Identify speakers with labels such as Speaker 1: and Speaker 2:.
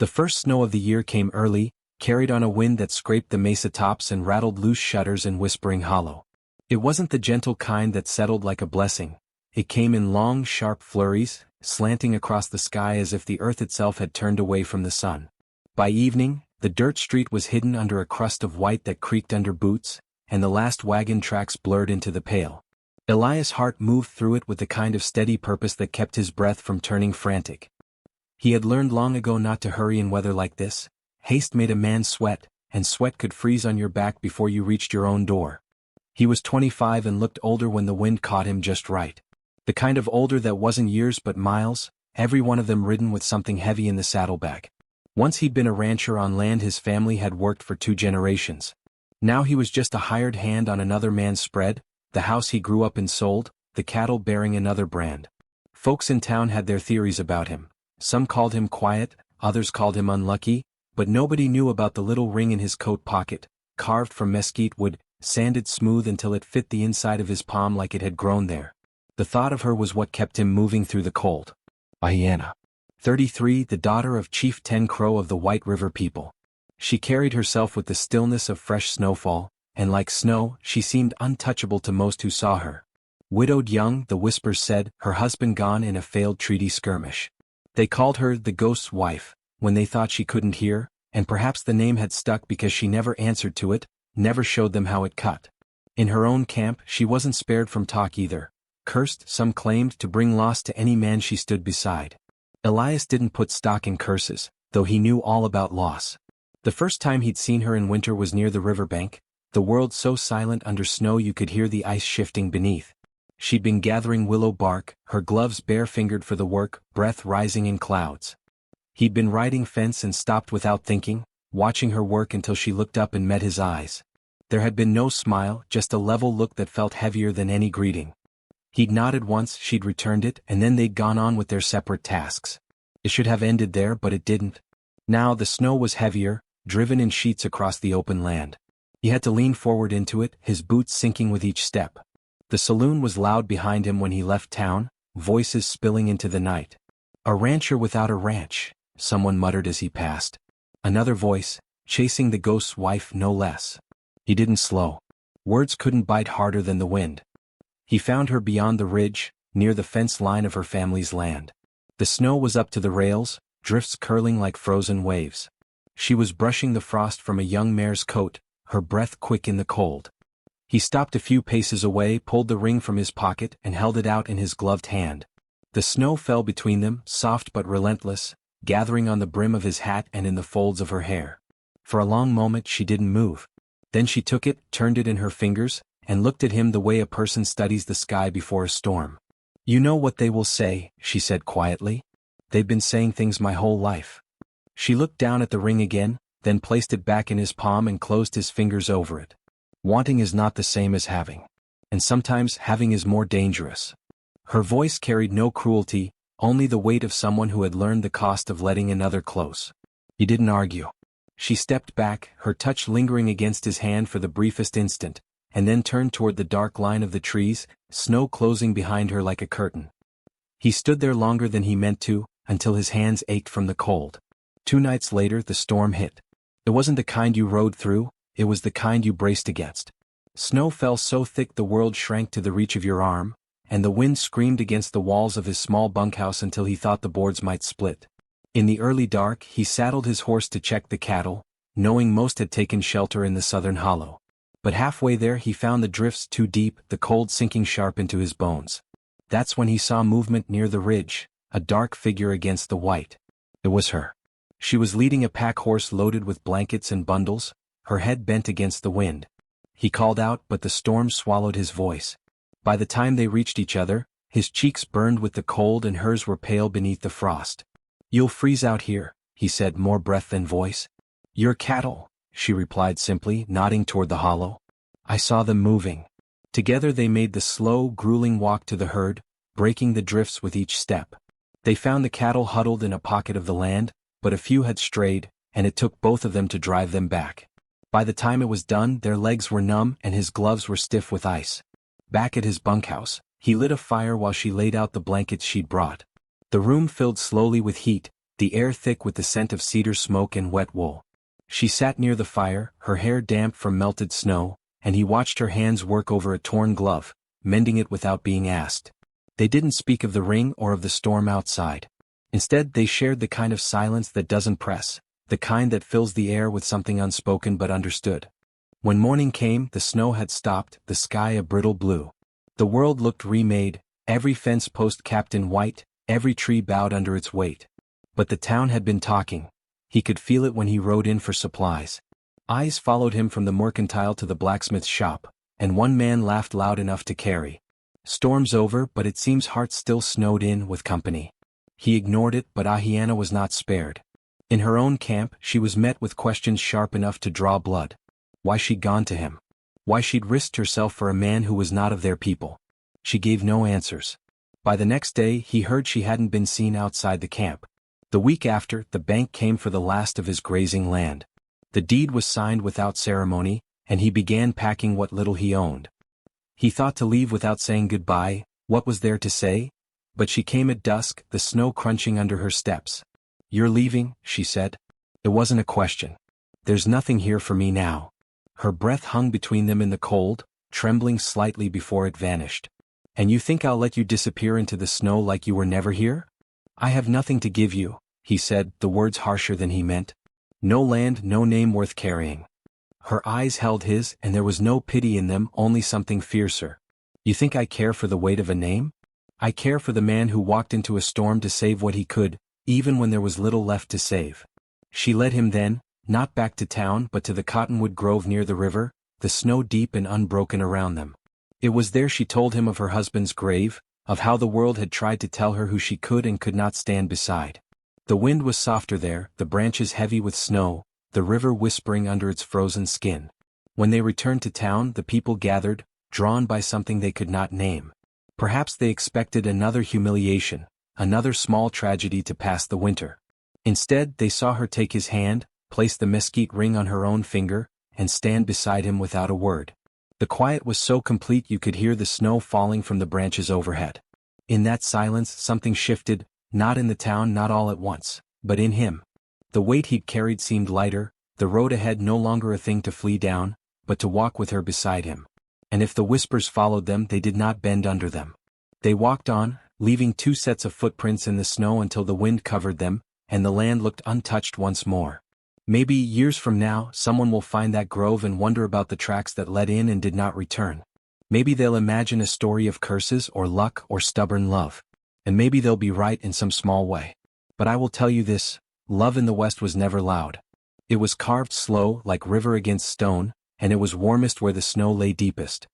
Speaker 1: The first snow of the year came early, carried on a wind that scraped the mesa tops and rattled loose shutters in Whispering Hollow. It wasn't the gentle kind that settled like a blessing. It came in long, sharp flurries, slanting across the sky as if the earth itself had turned away from the sun. By evening, the dirt street was hidden under a crust of white that creaked under boots, and the last wagon tracks blurred into the pale. Elias' heart moved through it with the kind of steady purpose that kept his breath from turning frantic. He had learned long ago not to hurry in weather like this. Haste made a man sweat, and sweat could freeze on your back before you reached your own door. He was 25 and looked older when the wind caught him just right. The kind of older that wasn't years but miles, every one of them ridden with something heavy in the saddlebag. Once he'd been a rancher on land his family had worked for 2 generations. Now he was just a hired hand on another man's spread, the house he grew up in sold, the cattle bearing another brand. Folks in town had their theories about him. Some called him quiet, others called him unlucky, but nobody knew about the little ring in his coat pocket, carved from mesquite wood, sanded smooth until it fit the inside of his palm like it had grown there. The thought of her was what kept him moving through the cold. Ayanna, 33, the daughter of Chief Ten Crow of the White River people. She carried herself with the stillness of fresh snowfall, and like snow, she seemed untouchable to most who saw her. Widowed young, the whispers said, her husband gone in a failed treaty skirmish. They called her the ghost's wife, when they thought she couldn't hear, and perhaps the name had stuck because she never answered to it, never showed them how it cut. In her own camp, she wasn't spared from talk either. Cursed, some claimed, to bring loss to any man she stood beside. Elias didn't put stock in curses, though he knew all about loss. The first time he'd seen her in winter was near the riverbank, the world so silent under snow you could hear the ice shifting beneath. She'd been gathering willow bark, her gloves bare-fingered for the work, breath rising in clouds. He'd been riding fence and stopped without thinking, watching her work until she looked up and met his eyes. There had been no smile, just a level look that felt heavier than any greeting. He'd nodded once, she'd returned it, and then they'd gone on with their separate tasks. It should have ended there, but it didn't. Now the snow was heavier, driven in sheets across the open land. He had to lean forward into it, his boots sinking with each step. The saloon was loud behind him when he left town, voices spilling into the night. A rancher without a ranch, someone muttered as he passed. Another voice, chasing the ghost's wife no less. He didn't slow. Words couldn't bite harder than the wind. He found her beyond the ridge, near the fence line of her family's land. The snow was up to the rails, drifts curling like frozen waves. She was brushing the frost from a young mare's coat, her breath quick in the cold. He stopped a few paces away, pulled the ring from his pocket, and held it out in his gloved hand. The snow fell between them, soft but relentless, gathering on the brim of his hat and in the folds of her hair. For a long moment she didn't move. Then she took it, turned it in her fingers, and looked at him the way a person studies the sky before a storm. "You know what they will say," she said quietly. "They've been saying things my whole life." She looked down at the ring again, then placed it back in his palm and closed his fingers over it. Wanting is not the same as having. And sometimes having is more dangerous. Her voice carried no cruelty, only the weight of someone who had learned the cost of letting another close. He didn't argue. She stepped back, her touch lingering against his hand for the briefest instant, and then turned toward the dark line of the trees, snow closing behind her like a curtain. He stood there longer than he meant to, until his hands ached from the cold. 2 nights later the storm hit. It wasn't the kind you rode through, it was the kind you braced against. Snow fell so thick the world shrank to the reach of your arm, and the wind screamed against the walls of his small bunkhouse until he thought the boards might split. In the early dark he saddled his horse to check the cattle, knowing most had taken shelter in the southern hollow. But halfway there he found the drifts too deep, the cold sinking sharp into his bones. That's when he saw movement near the ridge, a dark figure against the white. It was her. She was leading a pack horse loaded with blankets and bundles, her head bent against the wind. He called out, but the storm swallowed his voice. By the time they reached each other, his cheeks burned with the cold and hers were pale beneath the frost. "You'll freeze out here," he said, more breath than voice. "Your cattle," she replied simply, nodding toward the hollow. "I saw them moving." Together they made the slow, grueling walk to the herd, breaking the drifts with each step. They found the cattle huddled in a pocket of the land, but a few had strayed, and it took both of them to drive them back. By the time it was done, their legs were numb and his gloves were stiff with ice. Back at his bunkhouse, he lit a fire while she laid out the blankets she'd brought. The room filled slowly with heat, the air thick with the scent of cedar smoke and wet wool. She sat near the fire, her hair damp from melted snow, and he watched her hands work over a torn glove, mending it without being asked. They didn't speak of the ring or of the storm outside. Instead, they shared the kind of silence that doesn't press, the kind that fills the air with something unspoken but understood. When morning came, the snow had stopped, the sky a brittle blue. The world looked remade, every fence post capped in white, every tree bowed under its weight. But the town had been talking. He could feel it when he rode in for supplies. Eyes followed him from the mercantile to the blacksmith's shop, and one man laughed loud enough to carry. Storm's over, but it seems hearts still snowed in with company. He ignored it, but Ahiana was not spared. In her own camp, she was met with questions sharp enough to draw blood. Why she'd gone to him. Why she'd risked herself for a man who was not of their people. She gave no answers. By the next day, he heard she hadn't been seen outside the camp. The week after, the bank came for the last of his grazing land. The deed was signed without ceremony, and he began packing what little he owned. He thought to leave without saying goodbye. What was there to say? But she came at dusk, the snow crunching under her steps. "You're leaving," she said. It wasn't a question. "There's nothing here for me now." Her breath hung between them in the cold, trembling slightly before it vanished. "And you think I'll let you disappear into the snow like you were never here? I have nothing to give you," he said, the words harsher than he meant. "No land, no name worth carrying." Her eyes held his, and there was no pity in them, only something fiercer. "You think I care for the weight of a name? I care for the man who walked into a storm to save what he could, even when there was little left to save." She led him then, not back to town but to the cottonwood grove near the river, the snow deep and unbroken around them. It was there she told him of her husband's grave, of how the world had tried to tell her who she could and could not stand beside. The wind was softer there, the branches heavy with snow, the river whispering under its frozen skin. When they returned to town, the people gathered, drawn by something they could not name. Perhaps they expected another humiliation, another small tragedy to pass the winter. Instead, they saw her take his hand, place the mesquite ring on her own finger, and stand beside him without a word. The quiet was so complete you could hear the snow falling from the branches overhead. In that silence something shifted, not in the town, not all at once, but in him. The weight he'd carried seemed lighter, the road ahead no longer a thing to flee down, but to walk with her beside him. And if the whispers followed them, they did not bend under them. They walked on, leaving two sets of footprints in the snow until the wind covered them, and the land looked untouched once more. Maybe years from now, someone will find that grove and wonder about the tracks that led in and did not return. Maybe they'll imagine a story of curses or luck or stubborn love. And maybe they'll be right in some small way. But I will tell you this, love in the West was never loud. It was carved slow like river against stone, and it was warmest where the snow lay deepest.